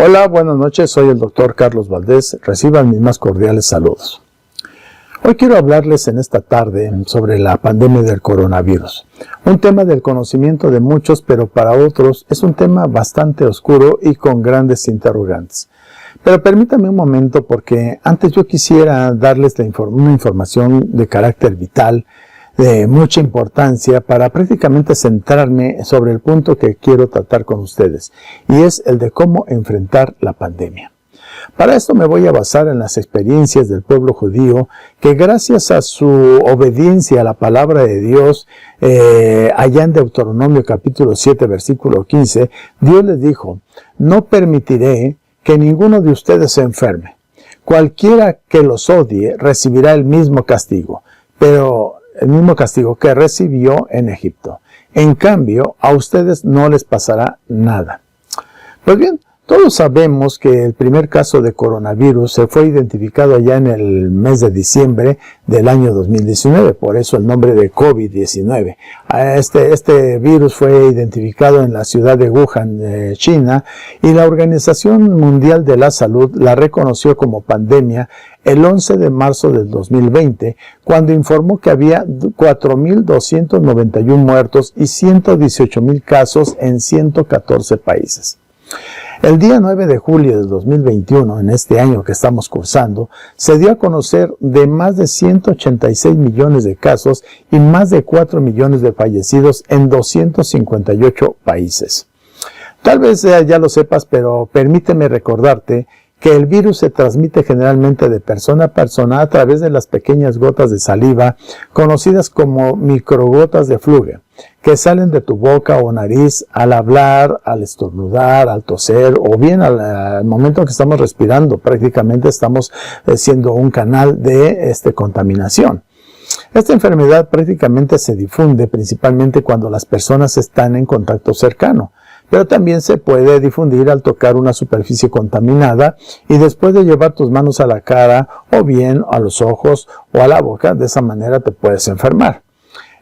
Hola, buenas noches, soy el doctor Carlos Valdés, reciban mis más cordiales saludos. Hoy quiero hablarles en esta tarde sobre la pandemia del coronavirus, un tema del conocimiento de muchos, pero para otros es un tema bastante oscuro y con grandes interrogantes. Pero permítame un momento porque antes yo quisiera darles una información de carácter vital, de mucha importancia para prácticamente centrarme sobre el punto que quiero tratar con ustedes, y es el de cómo enfrentar la pandemia. Para esto me voy a basar en las experiencias del pueblo judío, que gracias a su obediencia a la palabra de Dios, allá en Deuteronomio capítulo 7, versículo 15, Dios les dijo: no permitiré que ninguno de ustedes se enferme. Cualquiera que los odie recibirá el mismo castigo, pero el mismo castigo que recibió en Egipto. En cambio, a ustedes no les pasará nada. Pues bien, todos sabemos que el primer caso de coronavirus se fue identificado allá en el mes de diciembre del año 2019, por eso el nombre de COVID-19. Este virus fue identificado en la ciudad de Wuhan, China, y la Organización Mundial de la Salud la reconoció como pandemia el 11 de marzo del 2020, cuando informó que había 4.291 muertos y 118.000 casos en 114 países. El día 9 de julio del 2021, en este año que estamos cursando, se dio a conocer de más de 186 millones de casos y más de 4 millones de fallecidos en 258 países. Tal vez ya lo sepas, pero permíteme recordarte que el virus se transmite generalmente de persona a persona a través de las pequeñas gotas de saliva, conocidas como microgotas de flujo, que salen de tu boca o nariz al hablar, al estornudar, al toser, o bien al momento en que estamos respirando. Prácticamente estamos siendo un canal de contaminación. Esta enfermedad prácticamente se difunde principalmente cuando las personas están en contacto cercano, pero también se puede difundir al tocar una superficie contaminada y después de llevar tus manos a la cara o bien a los ojos o a la boca. De esa manera te puedes enfermar.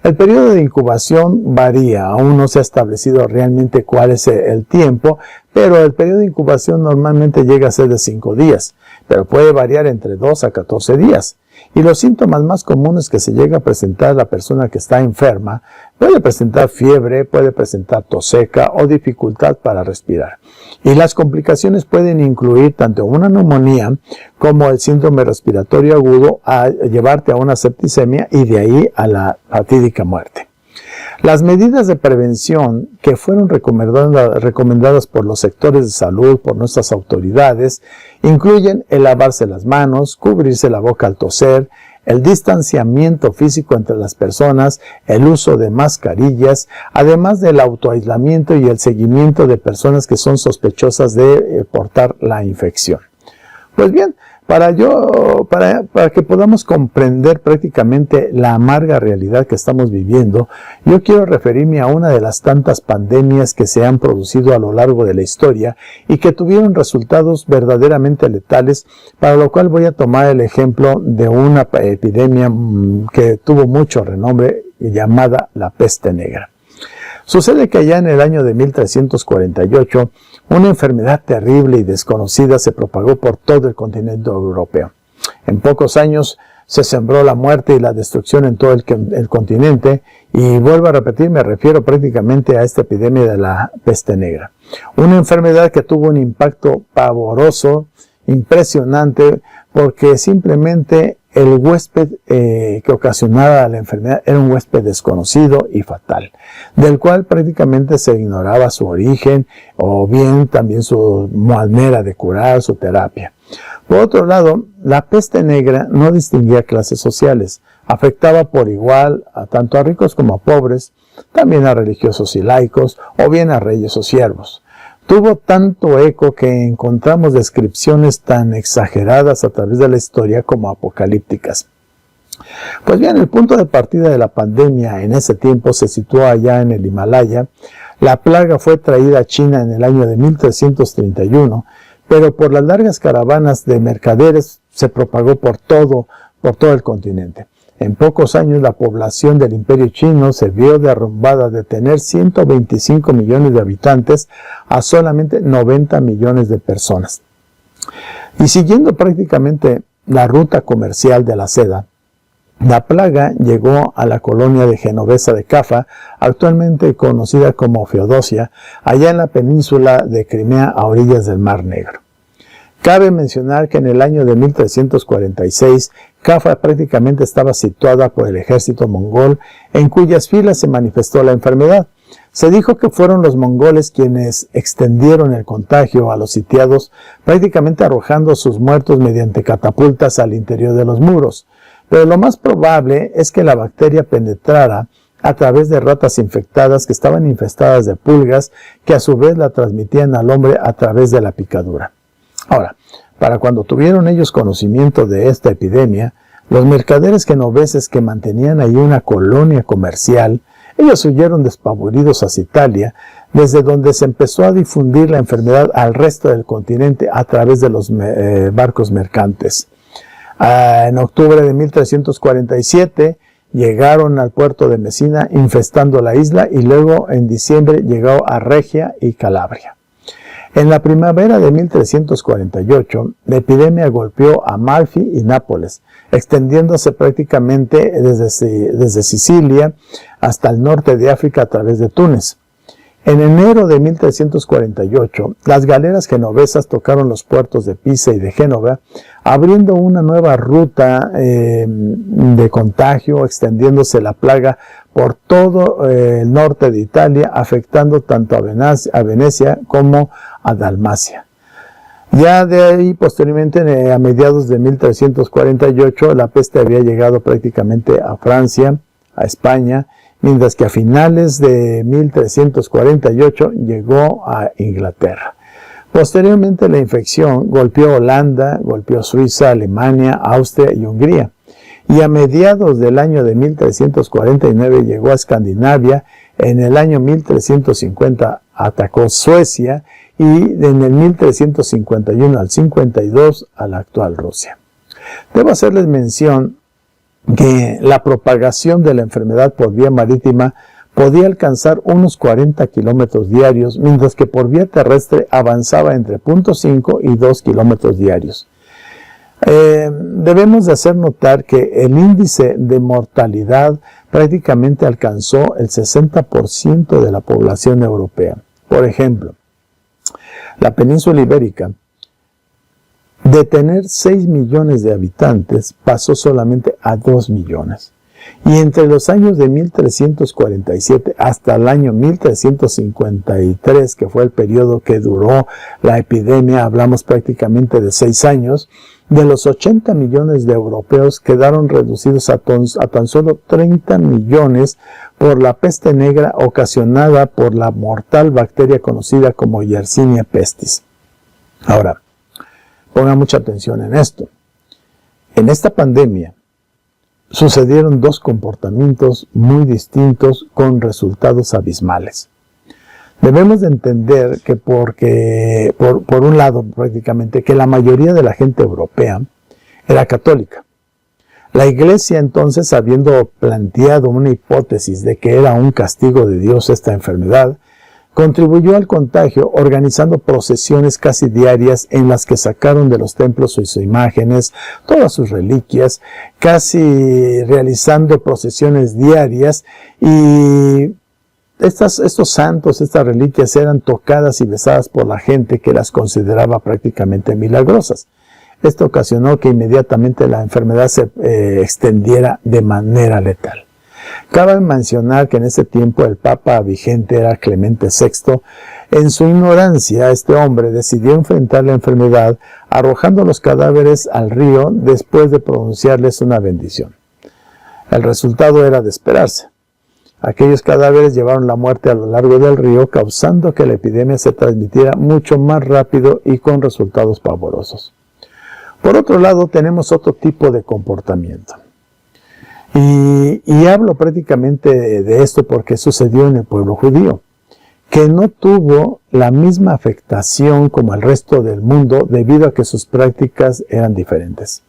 El periodo de incubación varía, aún no se ha establecido realmente cuál es el tiempo, pero el periodo de incubación normalmente llega a ser de 5 días, pero puede variar entre 2 a 14 días. Y los síntomas más comunes que se llega a presentar la persona que está enferma: puede presentar fiebre, puede presentar tos seca o dificultad para respirar. Y las complicaciones pueden incluir tanto una neumonía como el síndrome respiratorio agudo, a llevarte a una septicemia y de ahí a la fatídica muerte. Las medidas de prevención que fueron recomendadas por los sectores de salud, por nuestras autoridades, incluyen el lavarse las manos, cubrirse la boca al toser, el distanciamiento físico entre las personas, el uso de mascarillas, además del autoaislamiento y el seguimiento de personas que son sospechosas de portar la infección. Pues bien, para que podamos comprender prácticamente la amarga realidad que estamos viviendo, yo quiero referirme a una de las tantas pandemias que se han producido a lo largo de la historia y que tuvieron resultados verdaderamente letales, para lo cual voy a tomar el ejemplo de una epidemia que tuvo mucho renombre, llamada la peste negra. Sucede que allá en el año de 1348, una enfermedad terrible y desconocida se propagó por todo el continente europeo. En pocos años se sembró la muerte y la destrucción en todo el continente, y vuelvo a repetir, me refiero prácticamente a esta epidemia de la peste negra. Una enfermedad que tuvo un impacto pavoroso, impresionante, porque simplemente el huésped que ocasionaba la enfermedad era un huésped desconocido y fatal, del cual prácticamente se ignoraba su origen o bien también su manera de curar, su terapia. Por otro lado, la peste negra no distinguía clases sociales. Afectaba por igual tanto a ricos como a pobres, también a religiosos y laicos, o bien a reyes o siervos. Tuvo tanto eco que encontramos descripciones tan exageradas a través de la historia como apocalípticas. Pues bien, el punto de partida de la pandemia en ese tiempo se situó allá en el Himalaya. La plaga fue traída a China en el año de 1331, pero por las largas caravanas de mercaderes se propagó por todo el continente. En pocos años la población del Imperio Chino se vio derrumbada de tener 125 millones de habitantes a solamente 90 millones de personas. Y siguiendo prácticamente la ruta comercial de la seda, la plaga llegó a la colonia de genovesa de Cafa, actualmente conocida como Feodosia, allá en la península de Crimea a orillas del Mar Negro. Cabe mencionar que en el año de 1346, Cafa prácticamente estaba situada por el ejército mongol, en cuyas filas se manifestó la enfermedad. Se dijo que fueron los mongoles quienes extendieron el contagio a los sitiados, prácticamente arrojando sus muertos mediante catapultas al interior de los muros. Pero lo más probable es que la bacteria penetrara a través de ratas infectadas que estaban infestadas de pulgas, que a su vez la transmitían al hombre a través de la picadura. Ahora, para cuando tuvieron ellos conocimiento de esta epidemia, los mercaderes genoveses que mantenían ahí una colonia comercial, ellos huyeron despavoridos hacia Italia, desde donde se empezó a difundir la enfermedad al resto del continente a través de los barcos mercantes. En octubre de 1347 llegaron al puerto de Mesina infestando la isla y luego en diciembre llegó a Regia y Calabria. En la primavera de 1348, la epidemia golpeó a Malfi y Nápoles, extendiéndose prácticamente desde Sicilia hasta el norte de África a través de Túnez. En enero de 1348, las galeras genovesas tocaron los puertos de Pisa y de Génova, abriendo una nueva ruta de contagio, extendiéndose la plaga por todo el norte de Italia, afectando tanto a Venecia como a Dalmacia. Ya de ahí, posteriormente, a mediados de 1348, la peste había llegado prácticamente a Francia, a España, mientras que a finales de 1348 llegó a Inglaterra. Posteriormente, la infección golpeó Holanda, golpeó Suiza, Alemania, Austria y Hungría. Y a mediados del año de 1349 llegó a Escandinavia. En el año 1350 atacó Suecia y en el 1351 al 52 a la actual Rusia. Debo hacerles mención que la propagación de la enfermedad por vía marítima podía alcanzar unos 40 kilómetros diarios, mientras que por vía terrestre avanzaba entre 0.5 y 2 kilómetros diarios. Debemos de hacer notar que el índice de mortalidad prácticamente alcanzó el 60% de la población europea. Por ejemplo, la península ibérica, de tener 6 millones de habitantes, pasó solamente a 2 millones. Y entre los años de 1347 hasta el año 1353, que fue el periodo que duró la epidemia, hablamos prácticamente de 6 años, de los 80 millones de europeos quedaron reducidos a tan solo 30 millones por la peste negra ocasionada por la mortal bacteria conocida como Yersinia pestis. Ahora, ponga mucha atención en esto. En esta pandemia sucedieron dos comportamientos muy distintos con resultados abismales. Debemos de entender que por un lado prácticamente que la mayoría de la gente europea era católica. La Iglesia entonces, habiendo planteado una hipótesis de que era un castigo de Dios esta enfermedad, contribuyó al contagio organizando procesiones casi diarias en las que sacaron de los templos sus imágenes, todas sus reliquias, casi realizando procesiones diarias, y estos santos, estas reliquias eran tocadas y besadas por la gente que las consideraba prácticamente milagrosas. Esto ocasionó que inmediatamente la enfermedad se extendiera de manera letal. Cabe mencionar que en ese tiempo el Papa vigente era Clemente VI. En su ignorancia, este hombre decidió enfrentar la enfermedad arrojando los cadáveres al río después de pronunciarles una bendición. El resultado era de esperarse. Aquellos cadáveres llevaron la muerte a lo largo del río, causando que la epidemia se transmitiera mucho más rápido y con resultados pavorosos. Por otro lado, tenemos otro tipo de comportamiento. Y hablo prácticamente de esto porque sucedió en el pueblo judío, que no tuvo la misma afectación como el resto del mundo debido a que sus prácticas eran diferentes.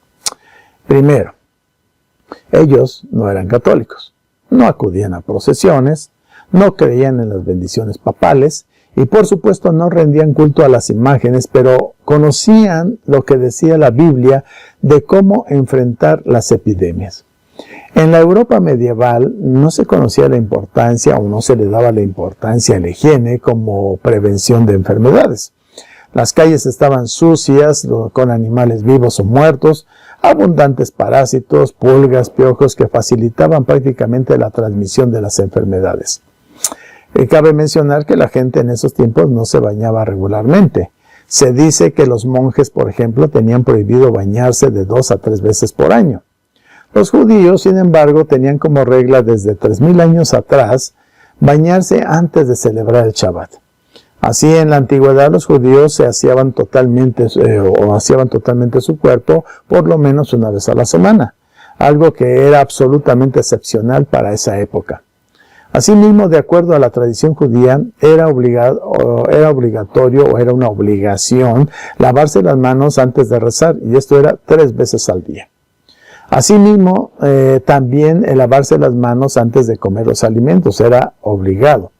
Primero, ellos no eran católicos, no acudían a procesiones, no creían en las bendiciones papales y por supuesto no rendían culto a las imágenes, pero conocían lo que decía la Biblia de cómo enfrentar las epidemias. En la Europa medieval no se conocía la importancia o no se le daba la importancia a la higiene como prevención de enfermedades. Las calles estaban sucias, con animales vivos o muertos, abundantes parásitos, pulgas, piojos que facilitaban prácticamente la transmisión de las enfermedades. Cabe mencionar que la gente en esos tiempos no se bañaba regularmente. Se dice que los monjes, por ejemplo, tenían prohibido bañarse de 2 a 3 veces por año. Los judíos, sin embargo, tenían como regla desde 3000 años atrás bañarse antes de celebrar el Shabbat. Así, en la antigüedad, los judíos se aseaban totalmente su cuerpo por lo menos una vez a la semana, algo que era absolutamente excepcional para esa época. Asimismo, de acuerdo a la tradición judía, era obligatorio o era una obligación lavarse las manos antes de rezar, y esto era 3 veces al día. Asimismo, también el lavarse las manos antes de comer los alimentos era obligado.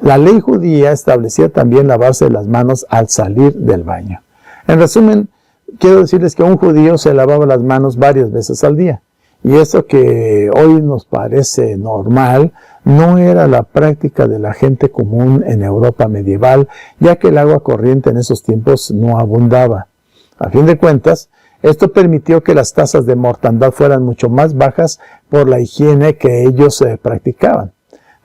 La ley judía establecía también lavarse las manos al salir del baño. En resumen, quiero decirles que un judío se lavaba las manos varias veces al día. Y eso que hoy nos parece normal, no era la práctica de la gente común en Europa medieval, ya que el agua corriente en esos tiempos no abundaba. A fin de cuentas, esto permitió que las tasas de mortandad fueran mucho más bajas por la higiene que ellos practicaban.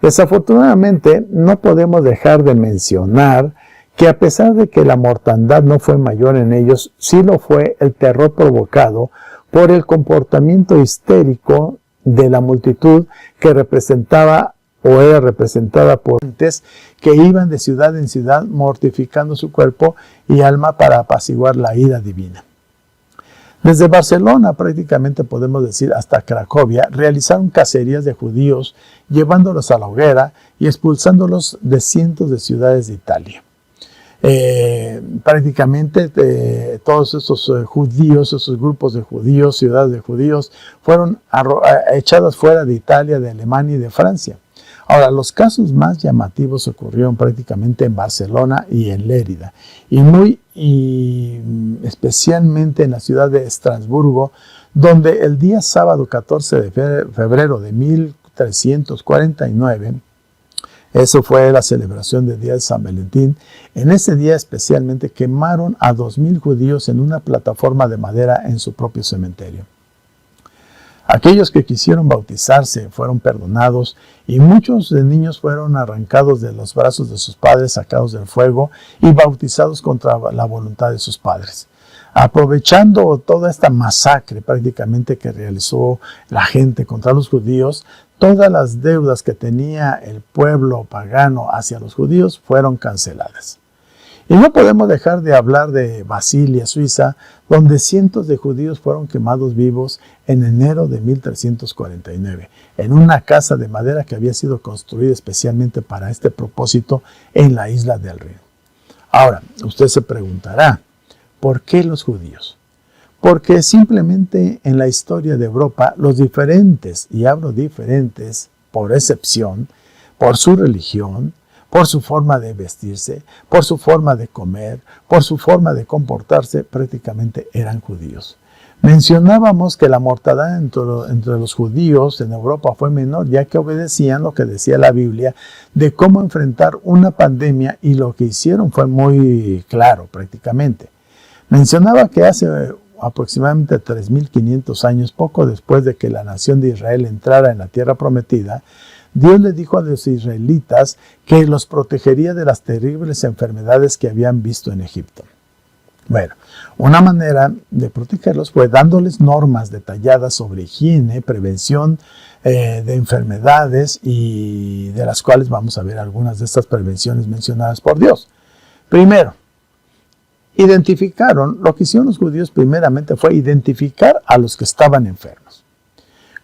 Desafortunadamente, no podemos dejar de mencionar que a pesar de que la mortandad no fue mayor en ellos, sí lo fue el terror provocado por el comportamiento histérico de la multitud que representaba o era representada por gentes que iban de ciudad en ciudad mortificando su cuerpo y alma para apaciguar la ira divina. Desde Barcelona, prácticamente podemos decir hasta Cracovia, realizaron cacerías de judíos, llevándolos a la hoguera y expulsándolos de cientos de ciudades de Italia. Prácticamente todos esos judíos, esos grupos de judíos, ciudades de judíos, fueron echadas fuera de Italia, de Alemania y de Francia. Ahora, los casos más llamativos ocurrieron prácticamente en Barcelona y en Lérida, y especialmente en la ciudad de Estrasburgo, donde el día sábado 14 de febrero de 1349, eso fue la celebración del día de San Valentín, en ese día especialmente quemaron a 2000 judíos en una plataforma de madera en su propio cementerio. Aquellos que quisieron bautizarse fueron perdonados y muchos de niños fueron arrancados de los brazos de sus padres, sacados del fuego y bautizados contra la voluntad de sus padres. Aprovechando toda esta masacre prácticamente que realizó la gente contra los judíos, todas las deudas que tenía el pueblo pagano hacia los judíos fueron canceladas. Y no podemos dejar de hablar de Basilea, Suiza, donde cientos de judíos fueron quemados vivos en enero de 1349, en una casa de madera que había sido construida especialmente para este propósito en la isla del Rin. Ahora, usted se preguntará, ¿por qué los judíos? Porque simplemente en la historia de Europa, los diferentes, y hablo diferentes por excepción, por su religión, por su forma de vestirse, por su forma de comer, por su forma de comportarse, prácticamente eran judíos. Mencionábamos que la mortandad entre los judíos en Europa fue menor, ya que obedecían lo que decía la Biblia de cómo enfrentar una pandemia, y lo que hicieron fue muy claro prácticamente. Mencionaba que hace aproximadamente 3500 años, poco después de que la nación de Israel entrara en la tierra prometida, Dios le dijo a los israelitas que los protegería de las terribles enfermedades que habían visto en Egipto. Bueno, una manera de protegerlos fue dándoles normas detalladas sobre higiene, prevención de enfermedades, y de las cuales vamos a ver algunas de estas prevenciones mencionadas por Dios. Primero, lo que hicieron los judíos primeramente fue identificar a los que estaban enfermos.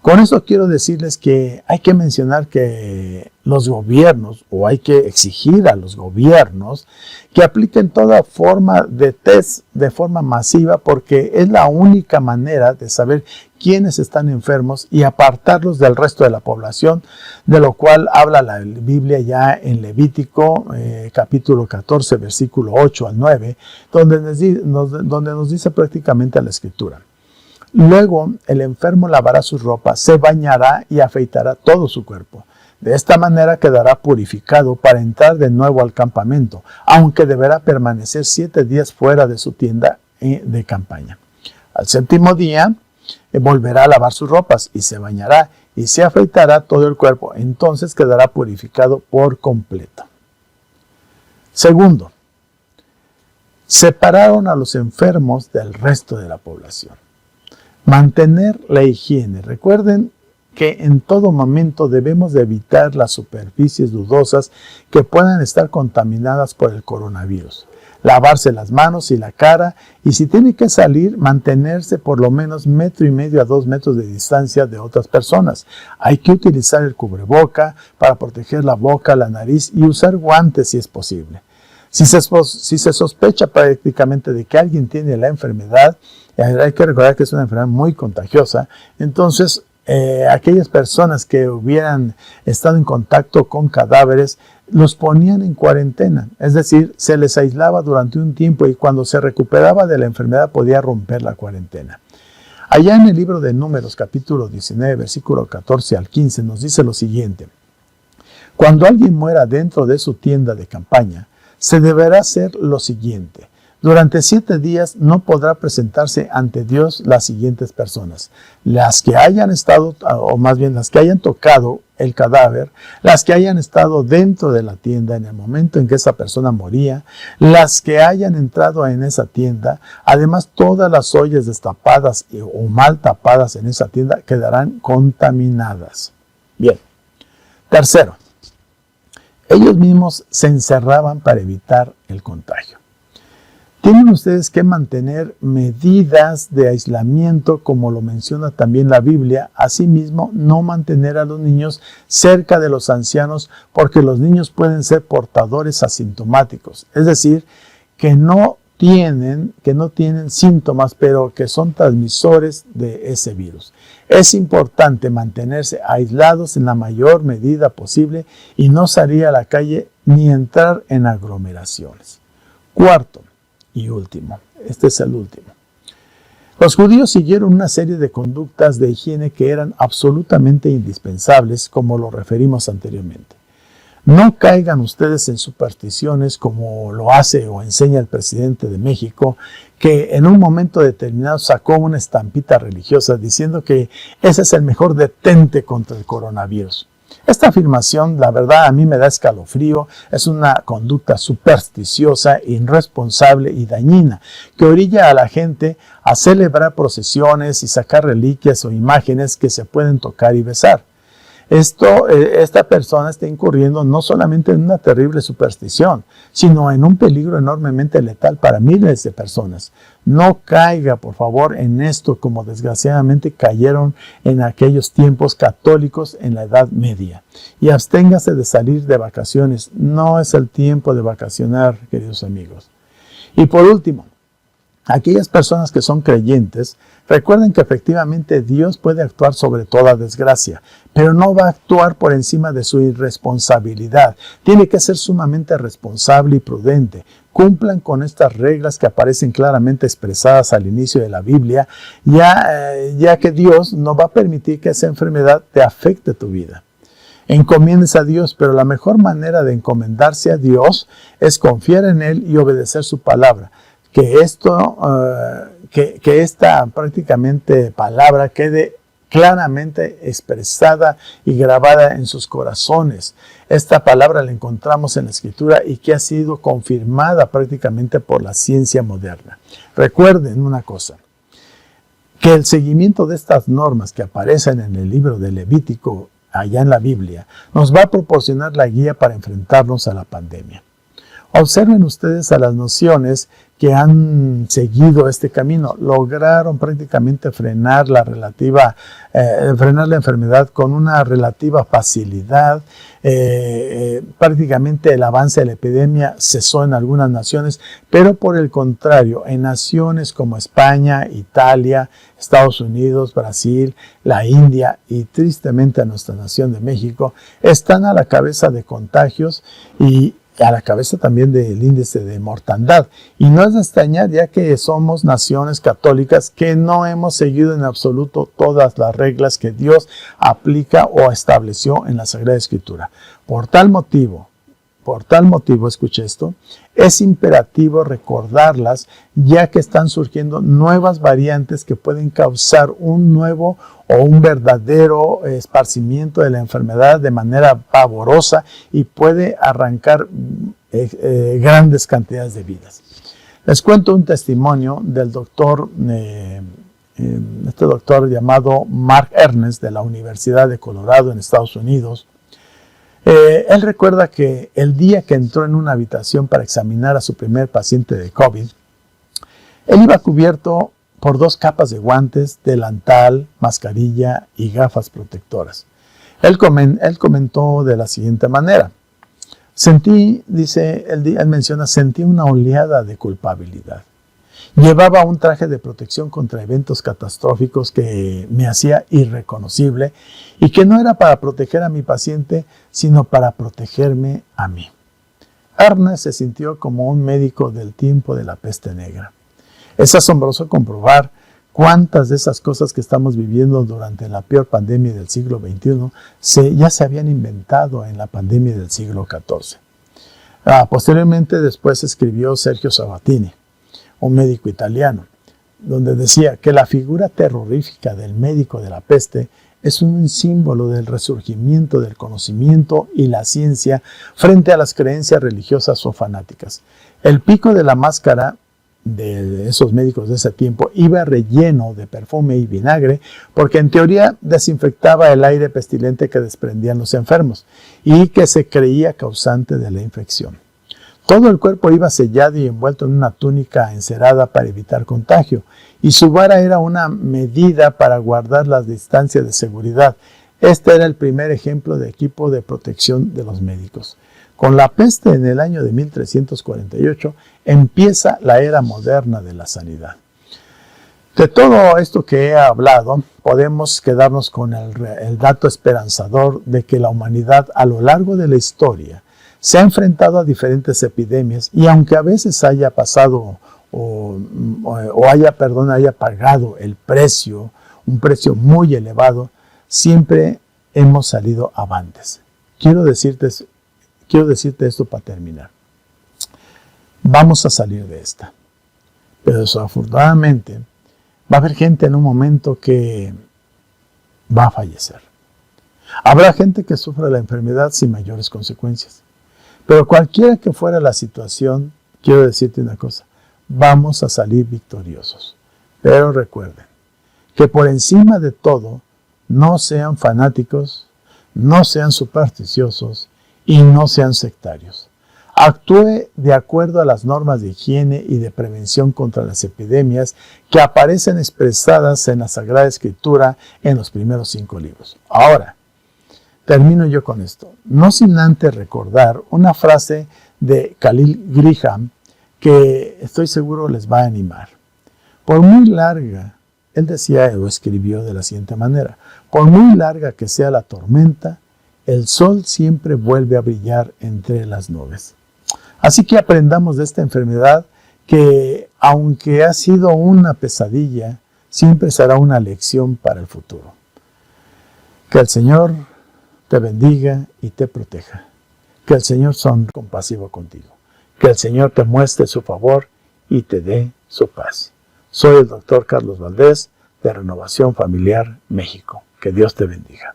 Con eso quiero decirles que hay que mencionar que los gobiernos, o hay que exigir a los gobiernos que apliquen toda forma de test de forma masiva, porque es la única manera de saber quiénes están enfermos y apartarlos del resto de la población, de lo cual habla la Biblia ya en Levítico capítulo 14, versículo 8 al 9, donde nos dice prácticamente la Escritura. Luego el enfermo lavará su ropa, se bañará y afeitará todo su cuerpo. De esta manera quedará purificado para entrar de nuevo al campamento, aunque deberá permanecer 7 días fuera de su tienda de campaña. Al séptimo día volverá a lavar sus ropas y se bañará y se afeitará todo el cuerpo. Entonces quedará purificado por completo. Segundo, separaron a los enfermos del resto de la población. Mantener la higiene. Recuerden que en todo momento debemos de evitar las superficies dudosas que puedan estar contaminadas por el coronavirus. Lavarse las manos y la cara, y si tiene que salir, mantenerse por lo menos 1,5 metros a 2 metros de distancia de otras personas. Hay que utilizar el cubreboca para proteger la boca, la nariz, y usar guantes si es posible. Si se sospecha prácticamente de que alguien tiene la enfermedad, hay que recordar que es una enfermedad muy contagiosa, entonces aquellas personas que hubieran estado en contacto con cadáveres los ponían en cuarentena, es decir, se les aislaba durante un tiempo, y cuando se recuperaba de la enfermedad podía romper la cuarentena. Allá en el libro de Números, capítulo 19, versículo 14 al 15, nos dice lo siguiente: cuando alguien muera dentro de su tienda de campaña, se deberá hacer lo siguiente. Durante 7 días no podrá presentarse ante Dios las siguientes personas: las que hayan estado, o más bien las que hayan tocado el cadáver, las que hayan estado dentro de la tienda en el momento en que esa persona moría, las que hayan entrado en esa tienda. Además, todas las ollas destapadas o mal tapadas en esa tienda quedarán contaminadas. Bien. Tercero, ellos mismos se encerraban para evitar el contagio. Tienen ustedes que mantener medidas de aislamiento, como lo menciona también la Biblia. Asimismo, no mantener a los niños cerca de los ancianos, porque los niños pueden ser portadores asintomáticos, es decir, que no tienen síntomas, pero que son transmisores de ese virus. Es importante mantenerse aislados en la mayor medida posible y no salir a la calle ni entrar en aglomeraciones. Cuarto y último, este es el último. Los judíos siguieron una serie de conductas de higiene que eran absolutamente indispensables, como lo referimos anteriormente. No caigan ustedes en supersticiones como lo hace o enseña el presidente de México, que en un momento determinado sacó una estampita religiosa diciendo que ese es el mejor detente contra el coronavirus. Esta afirmación, la verdad, a mí me da escalofrío. Es una conducta supersticiosa, irresponsable y dañina, que orilla a la gente a celebrar procesiones y sacar reliquias o imágenes que se pueden tocar y besar. Esta persona está incurriendo no solamente en una terrible superstición, sino en un peligro enormemente letal para miles de personas. No caiga, por favor, en esto como desgraciadamente cayeron en aquellos tiempos católicos en la Edad Media. Y absténgase de salir de vacaciones. No es el tiempo de vacacionar, queridos amigos. Y por último, aquellas personas que son creyentes, recuerden que efectivamente Dios puede actuar sobre toda desgracia, pero no va a actuar por encima de su irresponsabilidad. Tiene que ser sumamente responsable y prudente. Cumplan con estas reglas que aparecen claramente expresadas al inicio de la Biblia, ya que Dios no va a permitir que esa enfermedad te afecte tu vida. Encomiendes a Dios, pero la mejor manera de encomendarse a Dios es confiar en Él y obedecer su palabra. Que esta prácticamente palabra quede claramente expresada y grabada en sus corazones. Esta palabra la encontramos en la Escritura y que ha sido confirmada prácticamente por la ciencia moderna. Recuerden una cosa, que el seguimiento de estas normas que aparecen en el libro de Levítico, allá en la Biblia, nos va a proporcionar la guía para enfrentarnos a la pandemia. Observen ustedes a las naciones que han seguido este camino. Lograron prácticamente frenar la enfermedad con una relativa facilidad. Prácticamente el avance de la epidemia cesó en algunas naciones, pero por el contrario, en naciones como España, Italia, Estados Unidos, Brasil, la India y tristemente a nuestra nación de México, están a la cabeza de contagios y a la cabeza también del índice de mortandad. Y no es de extrañar, ya que somos naciones católicas que no hemos seguido en absoluto todas las reglas que Dios aplica o estableció en la Sagrada Escritura. Por tal motivo, escuche esto, es imperativo recordarlas, ya que están surgiendo nuevas variantes que pueden causar un nuevo o un verdadero esparcimiento de la enfermedad de manera pavorosa y puede arrancar grandes cantidades de vidas. Les cuento un testimonio del doctor, este doctor llamado Mark Ernest de la Universidad de Colorado en Estados Unidos. Él recuerda que el día que entró en una habitación para examinar a su primer paciente de COVID, él iba cubierto por 2 capas de guantes, delantal, mascarilla y gafas protectoras. Él comentó de la siguiente manera: sentí una oleada de culpabilidad. Llevaba un traje de protección contra eventos catastróficos que me hacía irreconocible y que no era para proteger a mi paciente, sino para protegerme a mí. Ernest se sintió como un médico del tiempo de la peste negra. Es asombroso comprobar cuántas de esas cosas que estamos viviendo durante la peor pandemia del siglo XXI ya se habían inventado en la pandemia del siglo XIV. Posteriormente, después escribió Sergio Sabatini, un médico italiano, donde decía que la figura terrorífica del médico de la peste es un símbolo del resurgimiento del conocimiento y la ciencia frente a las creencias religiosas o fanáticas. El pico de la máscara de esos médicos de ese tiempo iba relleno de perfume y vinagre porque en teoría desinfectaba el aire pestilente que desprendían los enfermos y que se creía causante de la infección. Todo el cuerpo iba sellado y envuelto en una túnica encerada para evitar contagio, y su vara era una medida para guardar las distancias de seguridad. Este era el primer ejemplo de equipo de protección de los médicos. Con la peste en el año de 1348 empieza la era moderna de la sanidad. De todo esto que he hablado, podemos quedarnos con el dato esperanzador de que la humanidad a lo largo de la historia se ha enfrentado a diferentes epidemias y aunque a veces haya pasado haya pagado el precio, un precio muy elevado, siempre hemos salido avantes. Quiero decirte esto para terminar. Vamos a salir de esta. Pero desafortunadamente va a haber gente en un momento que va a fallecer. Habrá gente que sufra la enfermedad sin mayores consecuencias. Pero cualquiera que fuera la situación, quiero decirte una cosa, vamos a salir victoriosos. Pero recuerden que por encima de todo, no sean fanáticos, no sean supersticiosos y no sean sectarios. Actúe de acuerdo a las normas de higiene y de prevención contra las epidemias que aparecen expresadas en la Sagrada Escritura en los primeros 5 libros. Ahora, termino yo con esto, no sin antes recordar una frase de Khalil Graham que estoy seguro les va a animar. Por muy larga, él decía o escribió de la siguiente manera: por muy larga que sea la tormenta, el sol siempre vuelve a brillar entre las nubes. Así que aprendamos de esta enfermedad que, aunque ha sido una pesadilla, siempre será una lección para el futuro. Que el Señor te bendiga y te proteja. Que el Señor sea compasivo contigo. Que el Señor te muestre su favor y te dé su paz. Soy el Dr. Carlos Valdés, de Renovación Familiar México. Que Dios te bendiga.